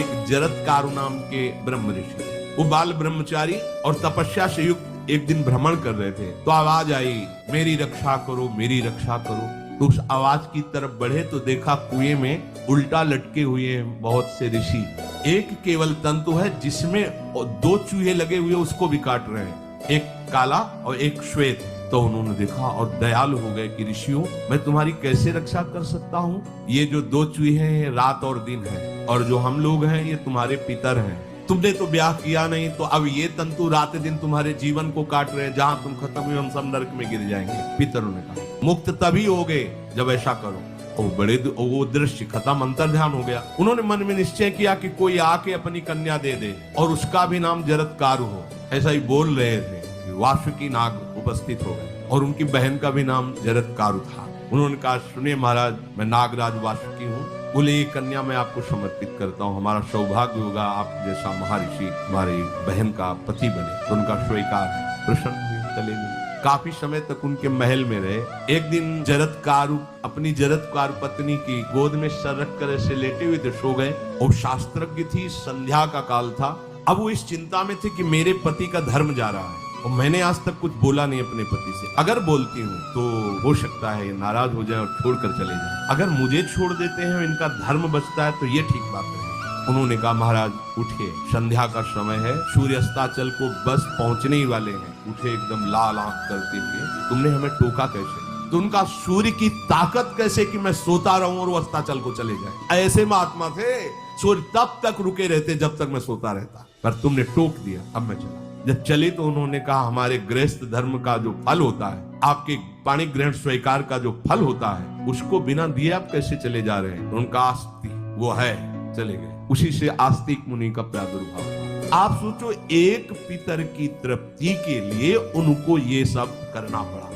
एक जरत्कारु नाम के ब्रह्म ऋषि। वो बाल ब्रह्मचारी और तपस्या से युक्त एक दिन भ्रमण कर रहे थे, तो आवाज आई, मेरी रक्षा करो, मेरी रक्षा करो। तो उस आवाज की तरफ बढ़े तो देखा कुएं में उल्टा लटके हुए हैं बहुत से ऋषि। एक केवल तंतु है जिसमें 2 चूहे लगे हुए, उसको भी काट रहे हैं, एक काला और एक श्वेत। तो उन्होंने देखा और दयालु हो गए कि ऋषियों, मैं तुम्हारी कैसे रक्षा कर सकता हूँ? ये जो 2 चूहे हैं रात और दिन है, और जो हम लोग हैं ये तुम्हारे पितर हैं। तुमने तो ब्याह किया नहीं, तो अब ये तंतु रात दिन तुम्हारे जीवन को काट रहे हैं। जहां तुम खत्म हुए हम सब नरक में गिर जाएंगे। पितरों ने कहा, मुक्त तभी होगे जब ऐसा करो। वो दृश्य खत्म, अंतर ध्यान हो गया। उन्होंने मन में निश्चय किया कि कोई आके अपनी कन्या दे दे और उसका भी नाम जरत्कारु हो। ऐसा ही बोल रहे थे, वासुकी नाग उपस्थित हो गए और उनकी बहन का भी नाम जरत्कारु था। उन्होंने कहा, सुनिए महाराज, मैं नागराज वासुकी हूँ। बोले, ये कन्या मैं आपको समर्पित करता हूँ। हमारा सौभाग्य होगा आप जैसा महर्षि हमारी बहन का पति बने। तो उनका स्वीकार है। प्रसन्न हुए, चले गए। काफी समय तक उनके महल में रहे। एक दिन जरत्कारु अपनी जरत्कारु पत्नी की गोद में सर रख कर ऐसे लेटे हुए थे, सो गए। और शास्त्रज्ञ थी, संध्या का काल था। अब वो इस चिंता में थे कि मेरे पति का धर्म जा रहा है और मैंने आज तक कुछ बोला नहीं अपने पति से। अगर बोलती हूँ तो हो सकता है ये नाराज हो जाए और छोड़कर चले जाए। अगर मुझे छोड़ देते हैं और इनका धर्म बचता है तो ये ठीक बात है। उन्होंने कहा, महाराज उठिए, संध्या का समय है, सूर्य अस्ताचल को बस पहुंचने ही वाले हैं। उठे एकदम लाल आंख करते हुए, तुमने हमें टोका कैसे? तो उनका, सूर्य की ताकत कैसे कि मैं सोता रहूं और वो अस्ताचल को चले जाए। ऐसे महात्मा थे, सूर्य तब तक रुके रहते जब तक मैं सोता रहता, पर तुमने टोक दिया, अब मैं चला। जब चले तो उन्होंने कहा, हमारे गृहस्थ धर्म का जो फल होता है, आपके पाणी ग्रहण स्वीकार का जो फल होता है, उसको बिना दिए आप कैसे चले जा रहे हैं? तो उनका आस्ति वो है, चले गए। उसी से आस्तिक मुनि का प्रादुर्भाव हुआ। आप सोचो, एक पितर की तृप्ति के लिए उनको ये सब करना पड़ा।